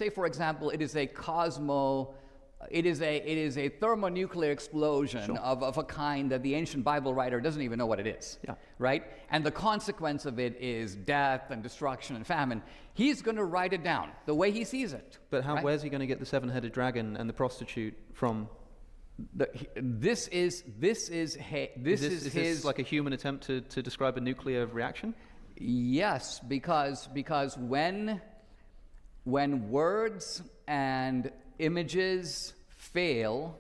Say, for example, it is a thermonuclear explosion of a kind that the ancient Bible writer doesn't even know what it is, right? And the consequence of it is death and destruction and famine. He's going to write it down the way he sees it. But right? where's he going to get the seven-headed dragon and the prostitute from? This is like a human attempt to describe a nuclear reaction? Yes, because when words and images fail,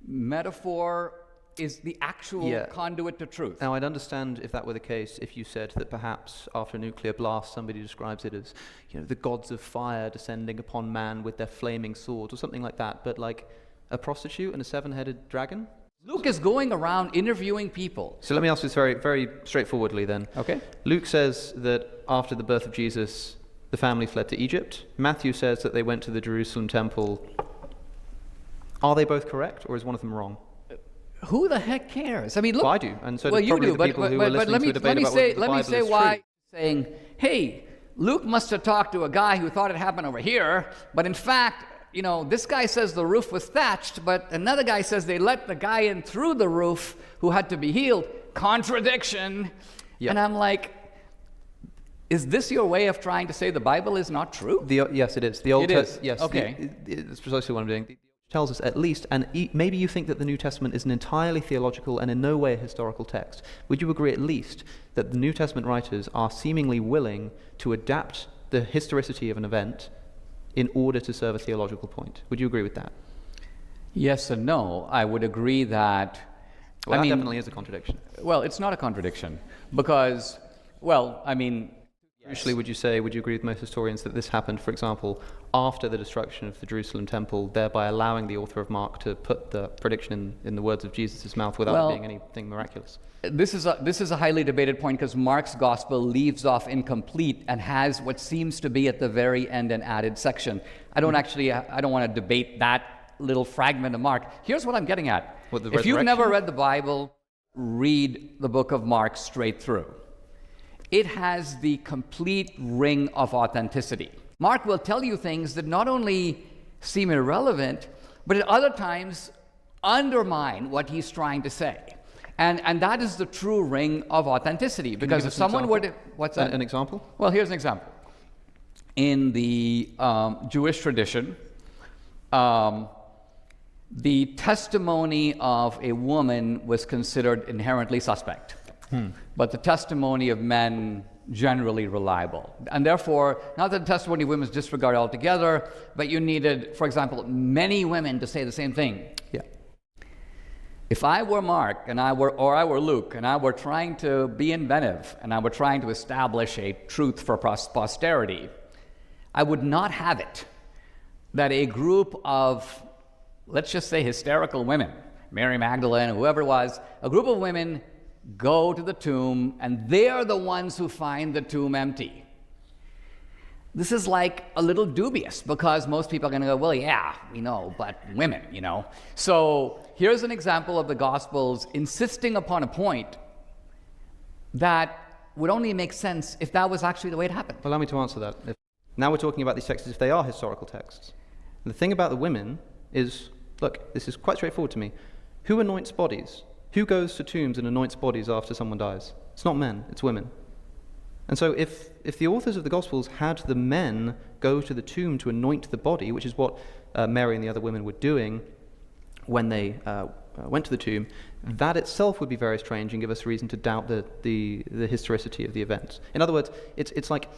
metaphor is the actual conduit to truth. Now, I'd understand if that were the case, if you said that perhaps after a nuclear blast, somebody describes it as, the gods of fire descending upon man with their flaming swords or something like that. But like a prostitute and a seven-headed dragon? Luke is going around interviewing people. So let me ask this very, very straightforwardly then. Okay. Luke says that after the birth of Jesus, the family fled to Egypt. Matthew says that they went to the Jerusalem temple. Are they both correct, or is one of them wrong? Who the heck cares? I mean, look. Well, I do, and so well, do you probably do, the people who are listening to a debate about whether the Bible is true. Let me say why saying, hey, Luke must have talked to a guy who thought it happened over here, but in fact, this guy says the roof was thatched, but another guy says they let the guy in through the roof who had to be healed. Contradiction. Yep. And I'm like, is this your way of trying to say the Bible is not true? Yes, it is. The Old Testament. Yes. Okay. It's precisely what I'm doing. It tells us at least, and maybe you think that the New Testament is an entirely theological and in no way a historical text. Would you agree at least that the New Testament writers are seemingly willing to adapt the historicity of an event in order to serve a theological point? Would you agree with that? Yes and no. I would agree that... Well, that definitely is a contradiction. Well, it's not a contradiction because, Crucially, would you agree with most historians that this happened, for example, after the destruction of the Jerusalem temple, thereby allowing the author of Mark to put the prediction in the words of Jesus' mouth without it being anything miraculous? This is a highly debated point because Mark's gospel leaves off incomplete and has what seems to be at the very end an added section. I don't want to debate that little fragment of Mark. Here's what I'm getting at. If you've never read the Bible, read the book of Mark straight through. It has the complete ring of authenticity. Mark will tell you things that not only seem irrelevant, but at other times undermine what he's trying to say. And that is the true ring of authenticity. Because if someone were to... What's that? An example? Well, here's an example. In the Jewish tradition, the testimony of a woman was considered inherently suspect. But the testimony of men generally reliable. And therefore, not that the testimony of women is disregarded altogether, but you needed, for example, many women to say the same thing. Yeah. If I were Mark and I were Luke and I were trying to be inventive and I were trying to establish a truth for posterity, I would not have it that a group of, let's just say, hysterical women, Mary Magdalene, whoever it was, a group of women go to the tomb and they're the ones who find the tomb empty. This is like a little dubious because most people are going to go, well, yeah, we know, but women, So here's an example of the Gospels insisting upon a point that would only make sense if that was actually the way it happened. Allow me to answer that. Now we're talking about these texts if they are historical texts. And the thing about the women is, look, this is quite straightforward to me. Who anoints bodies? Who goes to tombs and anoints bodies after someone dies? It's not men, it's women. And so if the authors of the Gospels had the men go to the tomb to anoint the body, which is what Mary and the other women were doing when they went to the tomb, that itself would be very strange and give us reason to doubt the historicity of the events. In other words, it's like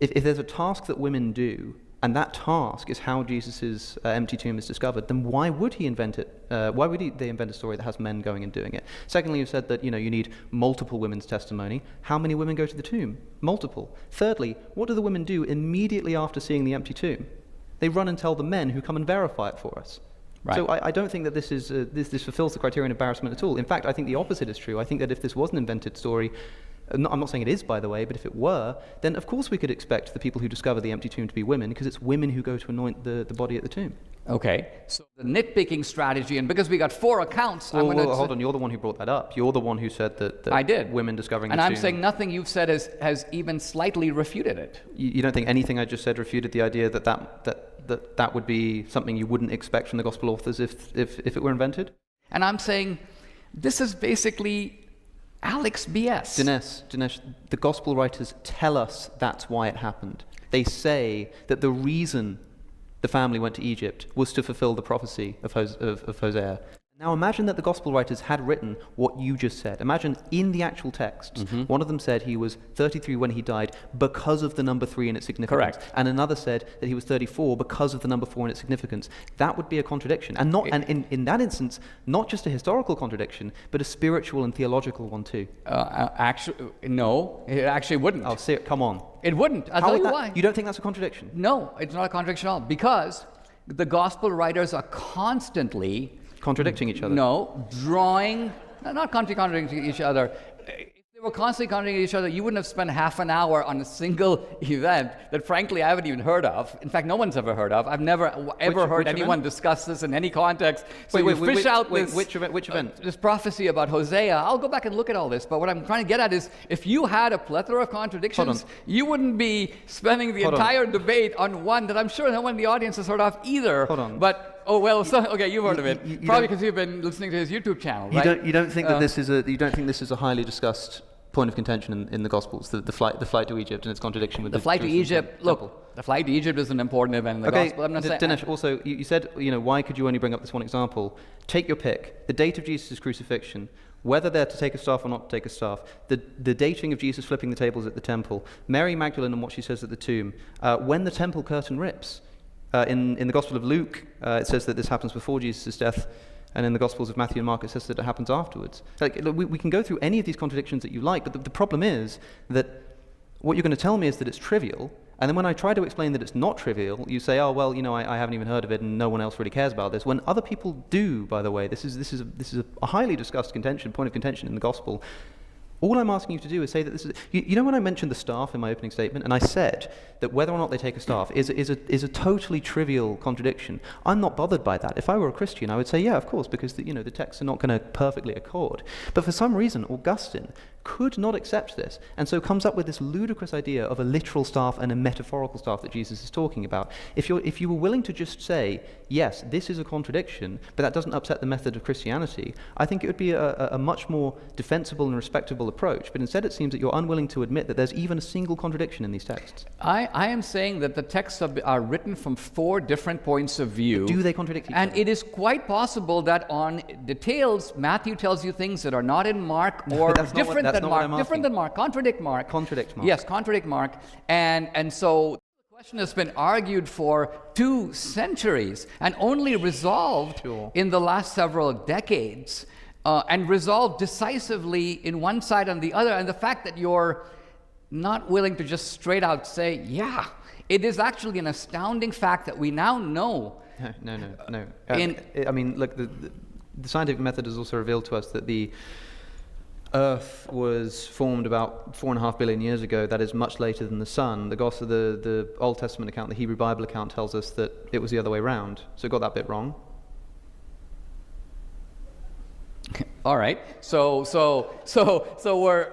if there's a task that women do, and that task is how Jesus' empty tomb is discovered, then why would he invent it? Why would they invent a story that has men going and doing it? Secondly, you said that you need multiple women's testimony. How many women go to the tomb? Multiple. Thirdly, what do the women do immediately after seeing the empty tomb? They run and tell the men who come and verify it for us. Right. So I don't think that this fulfills the criterion of embarrassment at all. In fact, I think the opposite is true. I think that if this was an invented story, I'm not saying it is, by the way, but if it were, then of course we could expect the people who discover the empty tomb to be women, because it's women who go to anoint the body at the tomb. Okay, so the nitpicking strategy, and because we got 4 accounts, I'm going to... Hold on, you're the one who brought that up. You're the one who said that I did. Women discovering and the I'm tomb. saying nothing you've said has even slightly refuted it. You don't think anything I just said refuted the idea that would be something you wouldn't expect from the gospel authors if it were invented? And I'm saying this is basically Alex BS. Dinesh, the gospel writers tell us that's why it happened. They say that the reason the family went to Egypt was to fulfill the prophecy of Hosea. Now imagine that the gospel writers had written what you just said. Imagine in the actual texts, one of them said he was 33 when he died because of the number 3 and its significance. Correct. And another said that he was 34 because of the number 4 and its significance. That would be a contradiction. And in that instance, not just a historical contradiction, but a spiritual and theological one too. Actually, no, it actually wouldn't. Oh, come on. It wouldn't. I'll tell you why. You don't think that's a contradiction? No, it's not a contradiction at all. Because the gospel writers are constantly... contradicting each other? No, not contradicting each other. If they were constantly contradicting each other, you wouldn't have spent half an hour on a single event that frankly I haven't even heard of. In fact, no one's ever heard of. I've never ever heard anyone discuss this in any context. So which event? This prophecy about Hosea. I'll go back and look at all this, but what I'm trying to get at is if you had a plethora of contradictions, you wouldn't be spending the entire debate on one that I'm sure no one in the audience has heard of either. Hold on. But okay, you've heard of it. Probably because you've been listening to his YouTube channel, right? You don't think that this is a highly discussed point of contention in the Gospels, the flight to Egypt and its contradiction with the flight to Egypt. Look, the flight to Egypt is an important event in the Gospel. I'm not saying. Dinesh, also you said, why could you only bring up this one example? Take your pick. The date of Jesus' crucifixion, whether they're to take a staff or not to take a staff, the dating of Jesus flipping the tables at the temple, Mary Magdalene and what she says at the tomb, when the temple curtain rips. In the Gospel of Luke, it says that this happens before Jesus' death, and in the Gospels of Matthew and Mark, it says that it happens afterwards. We can go through any of these contradictions that you like, but the problem is that what you're going to tell me is that it's trivial, and then when I try to explain that it's not trivial, you say, oh, well, I haven't even heard of it, and no one else really cares about this. When other people do, by the way, this is a highly discussed point of contention in the Gospel. All I'm asking you to do is say that this is... when I mentioned the staff in my opening statement, and I said that whether or not they take a staff is a totally trivial contradiction, I'm not bothered by that. If I were a Christian, I would say, yeah, of course, because the texts are not going to perfectly accord. But for some reason, Augustine could not accept this, and so comes up with this ludicrous idea of a literal staff and a metaphorical staff that Jesus is talking about. If you were willing to just say, yes, this is a contradiction, but that doesn't upset the method of Christianity, I think it would be a much more defensible and respectable approach. But instead it seems that you're unwilling to admit that there's even a single contradiction in these texts. I am saying that the texts are written from 4 different points of view. But do they contradict each other? And it is quite possible that on details, Matthew tells you things that are not in Mark or different than Mark. Contradict Mark. Contradict Mark. Yes, contradict Mark. And so the question has been argued for 2 centuries and only resolved in the last several decades. And resolved decisively in one side and the other. And the fact that you're not willing to just straight out say, yeah, it is actually an astounding fact that we now know. No. Look, the scientific method has also revealed to us that the Earth was formed about 4.5 billion years ago. That is much later than the sun. The Old Testament account, the Hebrew Bible account, tells us that it was the other way around. So it got that bit wrong. All right. So we're...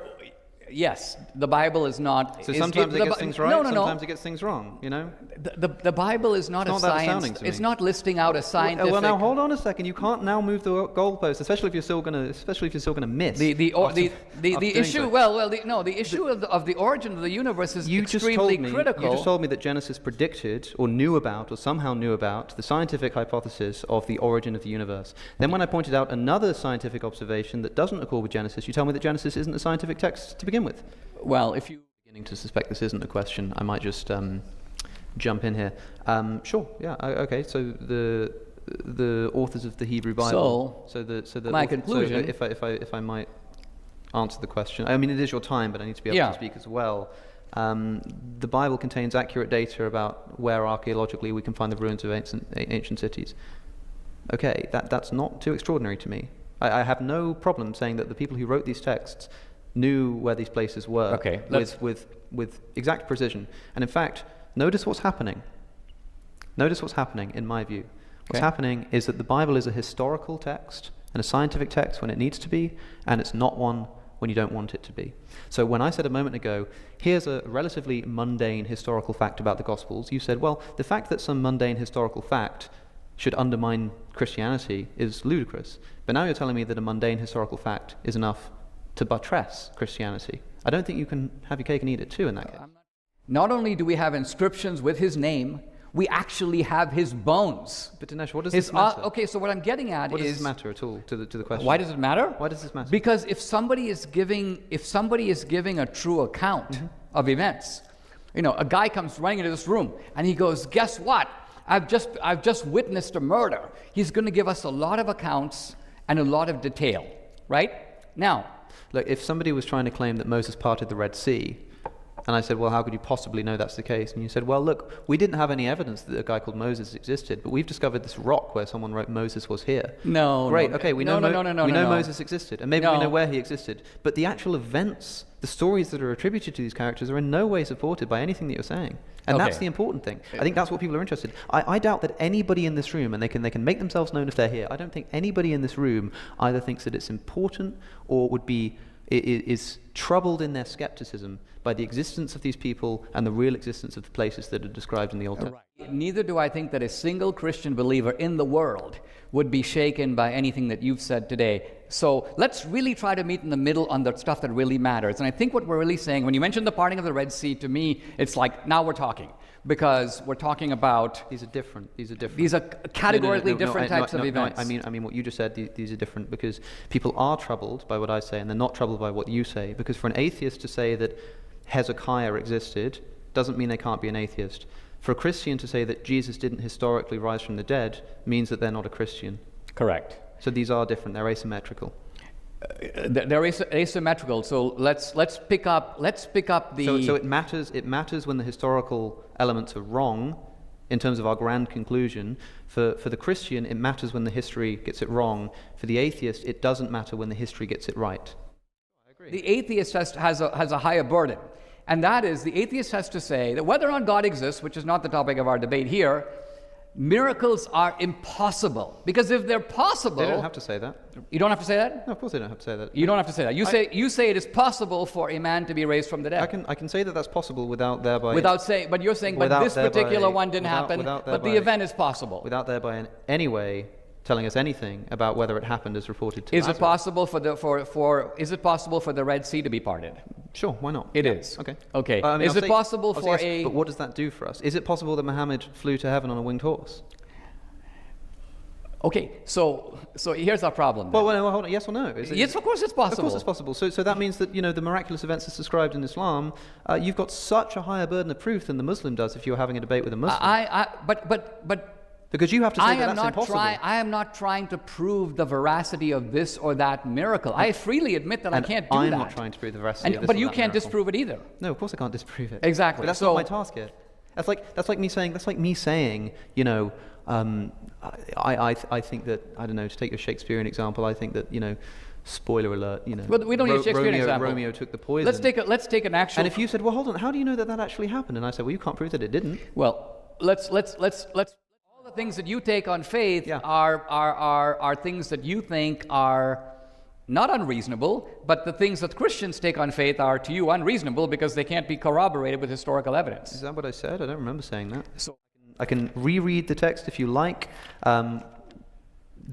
Yes, the Bible is not... So sometimes it gets things right, sometimes it gets things wrong, The Bible is not a science. It's not listing out a scientific... Well, now hold on a second. You can't now move the goalpost, especially if you're still going to miss. The issue of the origin of the universe is extremely critical. You just told me that Genesis predicted or knew about or somehow knew about the scientific hypothesis of the origin of the universe. Then when I pointed out another scientific observation that doesn't accord with Genesis, you tell me that Genesis isn't a scientific text to begin with. Well, if you're beginning to suspect this isn't a question, I might just jump in here. Sure, yeah, okay. So the authors of the Hebrew Bible. Conclusion. If I might answer the question, I mean it is your time, but I need to be able to speak as well. The Bible contains accurate data about where archaeologically we can find the ruins of ancient cities. Okay, that's not too extraordinary to me. I have no problem saying that the people who wrote these texts knew where these places were with exact precision. And in fact, notice what's happening. Notice what's happening, in my view. What's happening is that the Bible is a historical text and a scientific text when it needs to be, and it's not one when you don't want it to be. So when I said a moment ago, here's a relatively mundane historical fact about the Gospels, you said, well, the fact that some mundane historical fact should undermine Christianity is ludicrous. But now you're telling me that a mundane historical fact is enough to buttress Christianity. I don't think you can have your cake and eat it too in that case. Not only do we have inscriptions with his name, we actually have his bones. But Dinesh, what does this matter? Okay, so what I'm getting at what is... What does this matter at all to the question? Why does it matter? Why does this matter? Because if somebody is giving a true account of events, a guy comes running into this room and he goes, guess what? I've just witnessed a murder. He's going to give us a lot of accounts and a lot of detail, right? Now, look, if somebody was trying to claim that Moses parted the Red Sea, and I said, well, how could you possibly know that's the case? And you said, well, look, we didn't have any evidence that a guy called Moses existed, but we've discovered this rock where someone wrote Moses was here. No. Great, no, okay, we know Moses existed, and maybe we know where he existed. But the actual events, the stories that are attributed to these characters are in no way supported by anything that you're saying. And that's the important thing. I think that's what people are interested in. I doubt that anybody in this room, and they can make themselves known if they're here, I don't think anybody in this room either thinks that it's important or is troubled in their skepticism by the existence of these people and the real existence of the places that are described in the Old Testament. Right. Neither do I think that a single Christian believer in the world would be shaken by anything that you've said today. So let's really try to meet in the middle on the stuff that really matters. And I think what we're really saying, when you mentioned the parting of the Red Sea, to me, it's like, now we're talking. Because we're talking about... These are different. These are categorically different types of events. I mean what you just said, these are different because people are troubled by what I say and they're not troubled by what you say. Because for an atheist to say that Hezekiah existed doesn't mean they can't be an atheist. For a Christian to say that Jesus didn't historically rise from the dead means that they're not a Christian. Correct. So these are different. They're asymmetrical. They're asymmetrical. So let's pick up the. So it matters. It matters when the historical elements are wrong, in terms of our grand conclusion. For the Christian, it matters when the history gets it wrong. For the atheist, it doesn't matter when the history gets it right. I agree. The atheist has a higher burden, and that is the atheist has to say that whether or not God exists, which is not the topic of our debate here, miracles are impossible. Because if they're possible... They don't have to say that. You don't have to say that? No, of course they don't have to say that. You don't have to say that. You say it is possible for a man to be raised from the dead. I can say that that's possible without thereby... But you're saying, but this particular one didn't happen, but the event is possible. Without thereby in any way telling us anything about whether it happened as reported to us. Is it possible for the Red Sea to be parted? Sure, why not? It is. Okay. Okay. Is it possible for a... But what does that do for us? Is it possible that Muhammad flew to heaven on a winged horse? Okay, so here's our problem. Well, hold on. Yes or no? Yes, of course it's possible. Of course it's possible. So that means that the miraculous events as described in Islam, you've got such a higher burden of proof than the Muslim does if you're having a debate with a Muslim. But because you have to say that's impossible. I am not trying to prove the veracity of this or that miracle. I freely admit that I can't do that. I'm not trying to prove the veracity of this or that But you can't disprove it either. No, of course I can't disprove it. Exactly. But that's not my task yet. That's like me saying, I think that, I don't know, to take a Shakespearean example, I think that, spoiler alert, Well, we don't need a Shakespearean example. Romeo took the poison. Let's take an actual... And if you said, well, hold on, how do you know that actually happened? And I said, well, you can't prove that it didn't. Well, let's all the things that you take on faith are things that you think are not unreasonable, but the things that Christians take on faith are to you unreasonable because they can't be corroborated with historical evidence. Is that what I said? I don't remember saying that. So I can reread the text if you like. The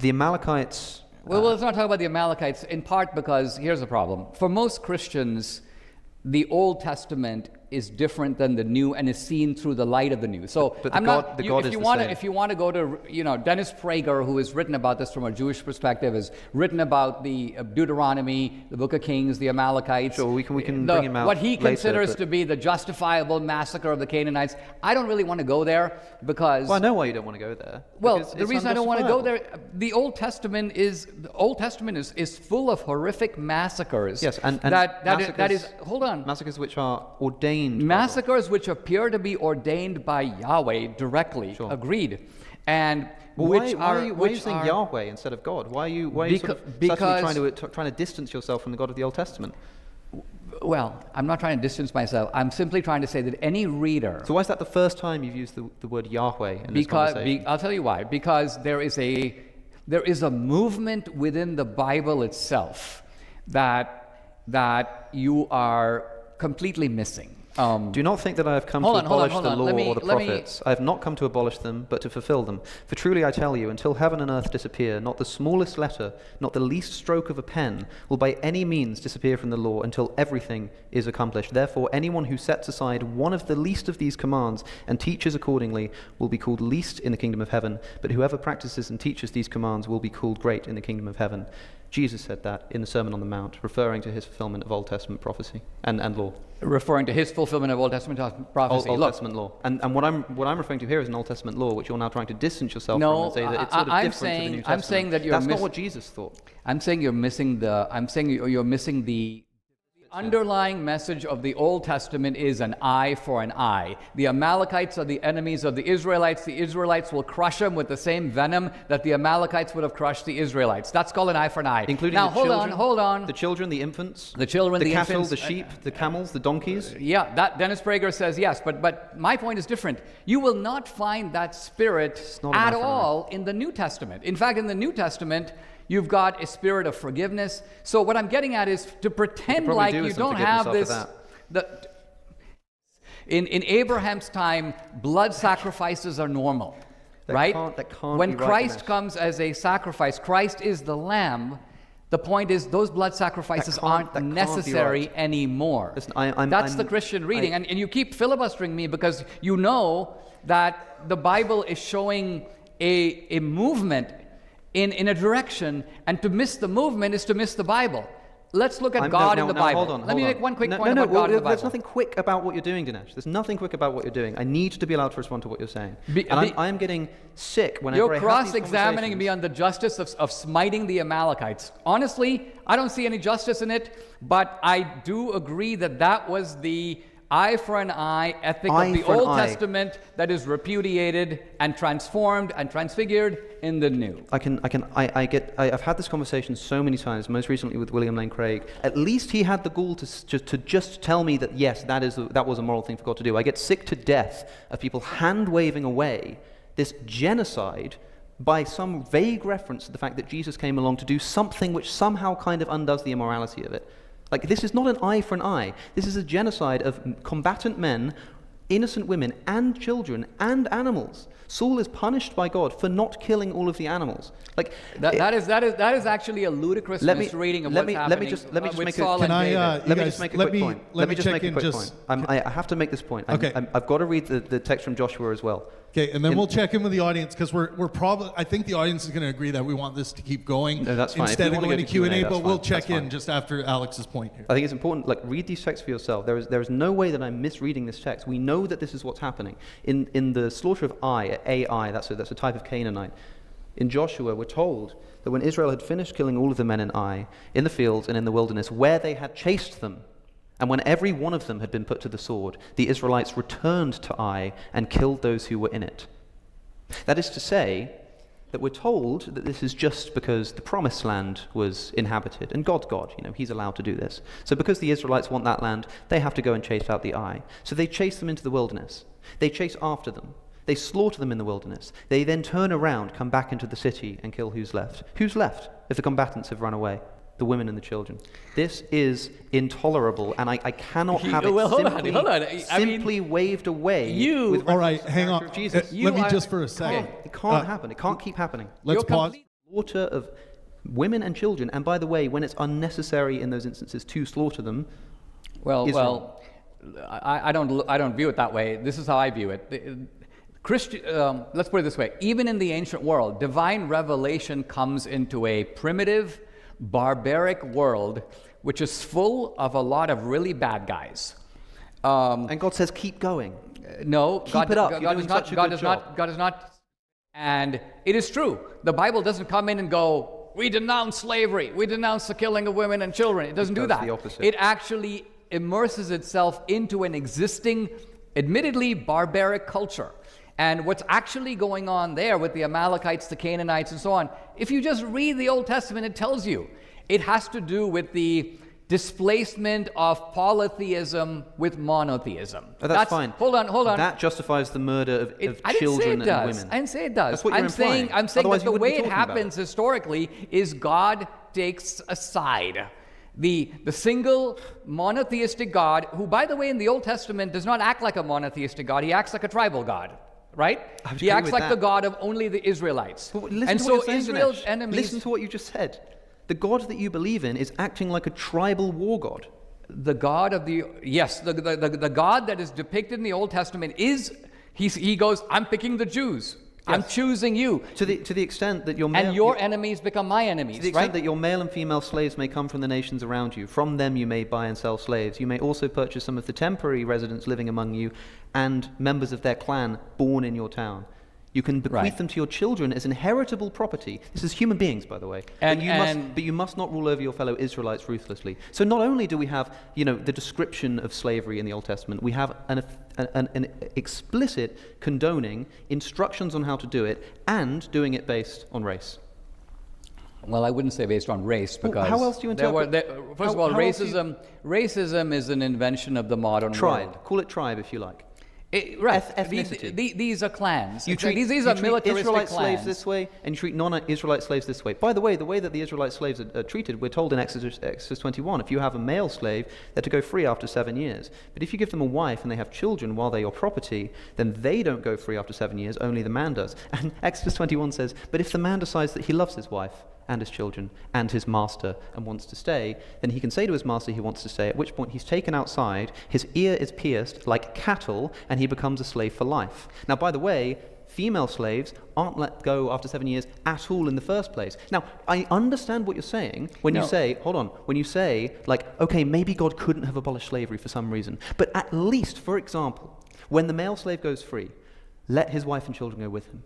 Amalekites... Well, let's not talk about the Amalekites, in part because here's the problem. For most Christians, the Old Testament is different than the New and is seen through the light of the New. So but if you want to go to Dennis Prager, who has written about this from a Jewish perspective, has written about the Deuteronomy, the Book of Kings, the Amalekites. Sure, we can bring him out what he considers later, to be the justifiable massacre of the Canaanites. I don't really want to go there because... Well, I know why you don't want to go there. Well, the reason I don't want to go there, the Old Testament is full of horrific massacres. Yes, and that is hold on. Massacres which are ordained. Massacres which appear to be ordained by Yahweh directly. Sure. Agreed. And why are you saying Yahweh instead of God? Why are you sort of trying to distance yourself from the God of the Old Testament? Well, I'm not trying to distance myself. I'm simply trying to say that any reader... So why is that the first time you've used the word Yahweh in this conversation? I'll tell you why. Because there is a movement within the Bible itself that you are completely missing. Do not think that I have come to abolish the law or the prophets. I have not come to abolish them, but to fulfill them. For truly I tell you, until heaven and earth disappear, not the smallest letter, not the least stroke of a pen, will by any means disappear from the law until everything is accomplished. Therefore, anyone who sets aside one of the least of these commands and teaches accordingly will be called least in the kingdom of heaven. But whoever practices and teaches these commands will be called great in the kingdom of heaven. Jesus said that in the Sermon on the Mount, referring to his fulfillment of Old Testament prophecy and law. Referring to his fulfillment of Old Testament prophecy. Old Testament law. And what I'm referring to here is an Old Testament law, which you're now trying to distance yourself from and say that it's sort of different to the New Testament. I'm saying that that's not what Jesus thought. I'm saying you're missing the underlying message of the Old Testament is an eye for an eye. The Amalekites are the enemies of the Israelites. The Israelites will crush them with the same venom that the Amalekites would have crushed the Israelites. That's called an eye for an eye. Including now, the children, hold on. The children, the infants, the cattle, infants, the sheep, the camels, the donkeys. Yeah, that Dennis Prager says yes, but my point is different. You will not find that spirit at all in the New Testament. In fact, in the New Testament, you've got a spirit of forgiveness. So what I'm getting at is to pretend like you don't have this. In Abraham's time, blood sacrifices are normal, right? When Christ comes as a sacrifice, Christ is the lamb. The point is those blood sacrifices aren't necessary anymore. Listen, that's the Christian reading. And you keep filibustering me because you know that the Bible is showing a movement in a direction, and to miss the movement is to miss the Bible. Let's look at God in the Bible. Hold on. Let me make one quick point about God in the Bible. There's nothing quick about what you're doing, Dinesh. There's nothing quick about what you're doing. I need to be allowed to respond to what you're saying. I'm getting sick whenever you're cross-examining me on the justice of smiting the Amalekites. Honestly, I don't see any justice in it, but I do agree that was the eye for an eye ethic of the Old Testament that is repudiated and transformed and transfigured in the New. I've had this conversation so many times, most recently with William Lane Craig. At least he had the gall to just tell me that yes, that was a moral thing for God to do. I get sick to death of people hand-waving away this genocide by some vague reference to the fact that Jesus came along to do something which somehow kind of undoes the immorality of it. Like, this is not an eye for an eye. This is a genocide of combatant men, innocent women, and children, and animals. Saul is punished by God for not killing all of the animals. Like that is actually a ludicrous misreading of what's happening with Saul and David. Let me just make a quick point. Let me just make a quick point. I have to make this point. Okay. I've got to read the text from Joshua as well. Okay, and then we'll check in with the audience because we're probably. I think the audience is going to agree that we want this to keep going. No, that's fine. Instead of going to Q&A, but we'll check in just after Alex's point here. I think it's important. Like, read these texts for yourself. There is no way that I'm misreading this text. We know that this is what's happening in the slaughter of Ai. That's a type of Canaanite. In Joshua, we're told that when Israel had finished killing all of the men in Ai, in the fields and in the wilderness, where they had chased them, and when every one of them had been put to the sword, the Israelites returned to Ai and killed those who were in it. That is to say, that we're told that this is just because the promised land was inhabited, and God's God, he's allowed to do this. So because the Israelites want that land, they have to go and chase out the Ai. So they chase them into the wilderness. They chase after them. They slaughter them in the wilderness. They then turn around, come back into the city, and kill who's left. Who's left if the combatants have run away? The women and the children. This is intolerable, and I cannot have it simply waved away. All right, hang on. Let me just for a second. It can't happen. It can't keep happening. Let's pause. Slaughter of women and children, and by the way, when it's unnecessary in those instances to slaughter them, I don't view it that way. This is how I view it. Let's put it this way. Even in the ancient world, divine revelation comes into a primitive, barbaric world which is full of a lot of really bad guys. And God says, keep going. No, keep it up. God does not. And it is true. The Bible doesn't come in and go, we denounce slavery. We denounce the killing of women and children. It doesn't do that. The opposite. It actually immerses itself into an existing, admittedly barbaric culture. And what's actually going on there with the Amalekites, the Canaanites, and so on, if you just read the Old Testament, it tells you. It has to do with the displacement of polytheism with monotheism. Oh, that's fine. Hold on. That justifies the murder of I didn't say children it and does. women. I didn't say it does. That's what you're implying. I'm saying Otherwise that you the wouldn't be way it talking about happens historically is God takes a side. The single monotheistic God, who, by the way, in the Old Testament does not act like a monotheistic God. He acts like a tribal God, right? He acts like the God of only the Israelites. Well, listen and to so what you're saying, Israel's Dinesh. enemies. Listen to what you just said. The God that you believe in is acting like a tribal war god. The God of the the God that is depicted in the Old Testament is he goes, I'm picking the Jews. I'm choosing you. To the extent that your enemies become my enemies, to the extent that your male and female slaves may come from the nations around you, from them you may buy and sell slaves. You may also purchase some of the temporary residents living among you and members of their clan born in your town. You can bequeath them to your children as inheritable property. This is human beings, by the way. But you must not rule over your fellow Israelites ruthlessly. So not only do we have, the description of slavery in the Old Testament, we have an explicit condoning instructions on how to do it and doing it based on race. Well, I wouldn't say based on race, because how else do you interpret? First of all, racism is an invention of the modern world. Call it tribe if you like. Ethnicity. These are clans. These are militaristic Israelite clans. slaves this way, and you treat non-Israelite slaves this way. By the way that the Israelite slaves are treated, we're told in Exodus 21, if you have a male slave, they're to go free after 7 years. But if you give them a wife and they have children while they're your property, then they don't go free after 7 years, only the man does. And Exodus 21 says, but if the man decides that he loves his wife and his children and his master and wants to stay, then he can say to his master he wants to stay, at which point he's taken outside, his ear is pierced like cattle, and he becomes a slave for life. Now, by the way, female slaves aren't let go after 7 years at all in the first place. Now, I understand what you're saying when you say, okay, maybe God couldn't have abolished slavery for some reason, but at least, for example, when the male slave goes free, let his wife and children go with him.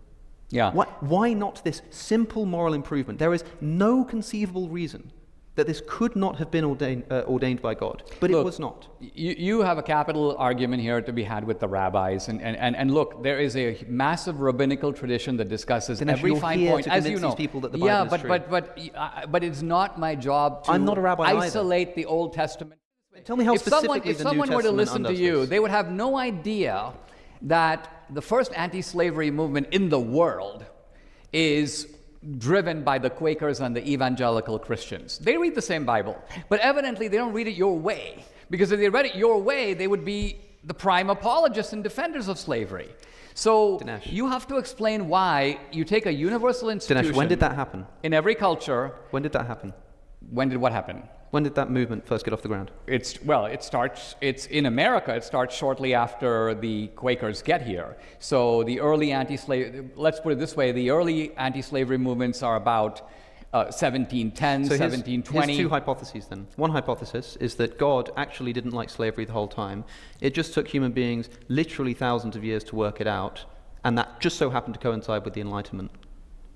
Yeah. Why not this simple moral improvement? There is no conceivable reason that this could not have been ordained by God, but it was not. You have a capital argument here to be had with the rabbis, and look, there is a massive rabbinical tradition that discusses Dinesh, every fine point, as you know. These people that the Bible is true. But it's not my job to I'm not a rabbi isolate the Old Testament. Tell me how specifically if someone were to listen to you, they would have no idea that the first anti-slavery movement in the world is driven by the Quakers and the evangelical Christians. They read the same Bible, but evidently they don't read it your way, because if they read it your way, they would be the prime apologists and defenders of slavery. So Dinesh, you have to explain why you take a universal institution. Dinesh, when did that happen? In every culture. When did that happen? When did what happen? When did that movement first get off the ground? It's in America, it starts shortly after the Quakers get here. So the early let's put it this way, the early anti-slavery movements are about 1710, 1720. Here's two hypotheses then. One hypothesis is that God actually didn't like slavery the whole time. It just took human beings literally thousands of years to work it out, and that just so happened to coincide with the Enlightenment.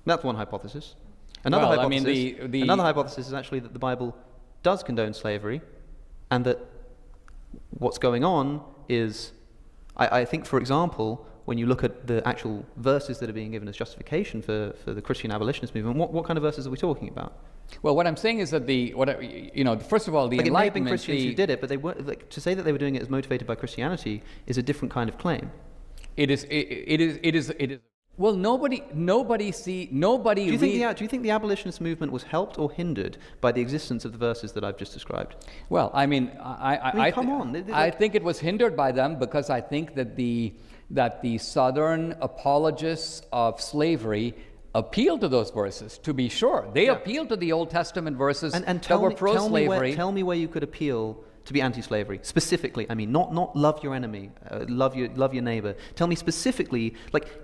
That's one hypothesis. Another hypothesis is actually that the Bible does condone slavery, and that what's going on is, I think, for example, when you look at the actual verses that are being given as justification for the Christian abolitionist movement, what kind of verses are we talking about? Well, what I'm saying is that first of all, the Enlightenment... It may have been Christians who did it, but they were, to say that they were doing it as motivated by Christianity is a different kind of claim. It is. Well, nobody. Do you think the abolitionist movement was helped or hindered by the existence of the verses that I've just described? Well, I think it was hindered by them, because I think that the Southern apologists of slavery appealed to those verses. To be sure, they appealed to the Old Testament verses that were pro-slavery. Tell me where you could appeal to be anti-slavery specifically. I mean, not love your enemy, love your neighbor. Tell me specifically.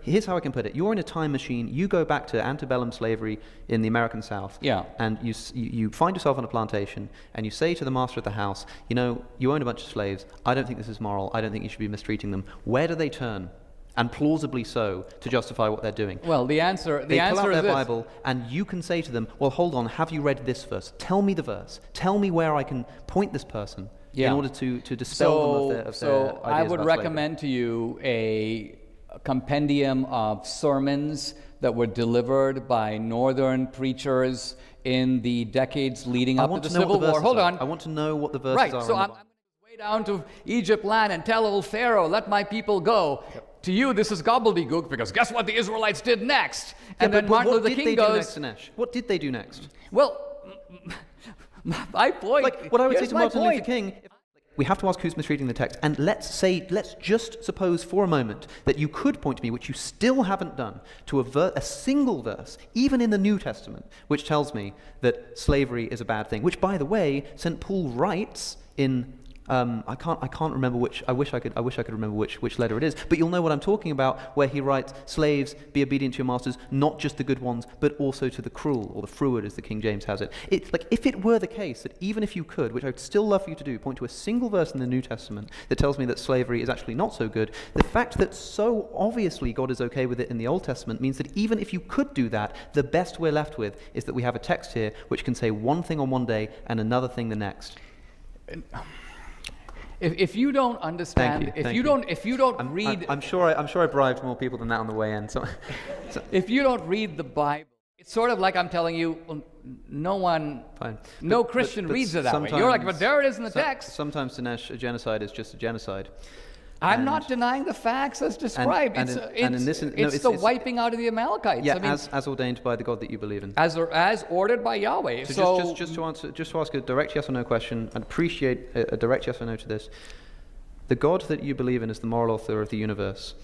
Here's how I can put it: you're in a time machine. You go back to antebellum slavery in the American South. Yeah. And you find yourself on a plantation, and you say to the master of the house, you own a bunch of slaves. I don't think this is moral. I don't think you should be mistreating them. Where do they turn? And plausibly so, to justify what they're doing. Well, the answer they pull out is their this. Bible, and you can say to them, well, hold on, have you read this verse? Tell me the verse. Tell me where I can point this person in order to dispel them of their ideas I would about recommend to you a compendium of sermons that were delivered by northern preachers in the decades leading up to the Civil War. Hold on. I want to know what the verses Right, are. so I'm going to go way down to Egypt land and tell old Pharaoh, let my people go. Yep. To you, this is gobbledygook, because guess what the Israelites did next? And then Martin Luther King goes... What did they do next? Well, my point... Like, what I would say here's to my Martin point. Luther King... We have to ask who's misreading the text, and let's just suppose for a moment that you could point to me, which you still haven't done, to a single verse, even in the New Testament, which tells me that slavery is a bad thing. Which, by the way, St. Paul writes in I can't remember which. I wish I could remember which letter it is. But you'll know what I'm talking about, where he writes, "Slaves, be obedient to your masters, not just the good ones, but also to the cruel," or the froward, as the King James has it. It's like, if it were the case that even if you could, which I'd still love for you to do, point to a single verse in the New Testament that tells me that slavery is actually not so good, the fact that so obviously God is okay with it in the Old Testament means that even if you could do that, the best we're left with is that we have a text here which can say one thing on one day and another thing the next. If you don't understand, if you don't read, I'm sure I bribed more people than that on the way in. So if you don't read the Bible, it's sort of like I'm telling you, well, no Christian reads it that way. You're like, but there it is in the text. Sometimes, Dinesh, a genocide is just a genocide. I'm not denying the facts as described. It's the wiping out of the Amalekites. Yeah, I mean, as ordained by the God that you believe in. As ordered by Yahweh. So just to ask a direct yes or no question, I'd appreciate a direct yes or no to this. The God that you believe in is the moral author of the universe.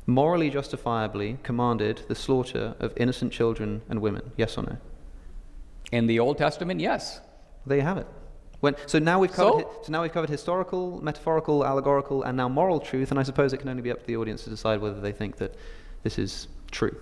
Morally justifiably commanded the slaughter of innocent children and women. Yes or no? In the Old Testament, yes. There you have it. So now we've covered historical, metaphorical, allegorical, and now moral truth, and I suppose it can only be up to the audience to decide whether they think that this is true.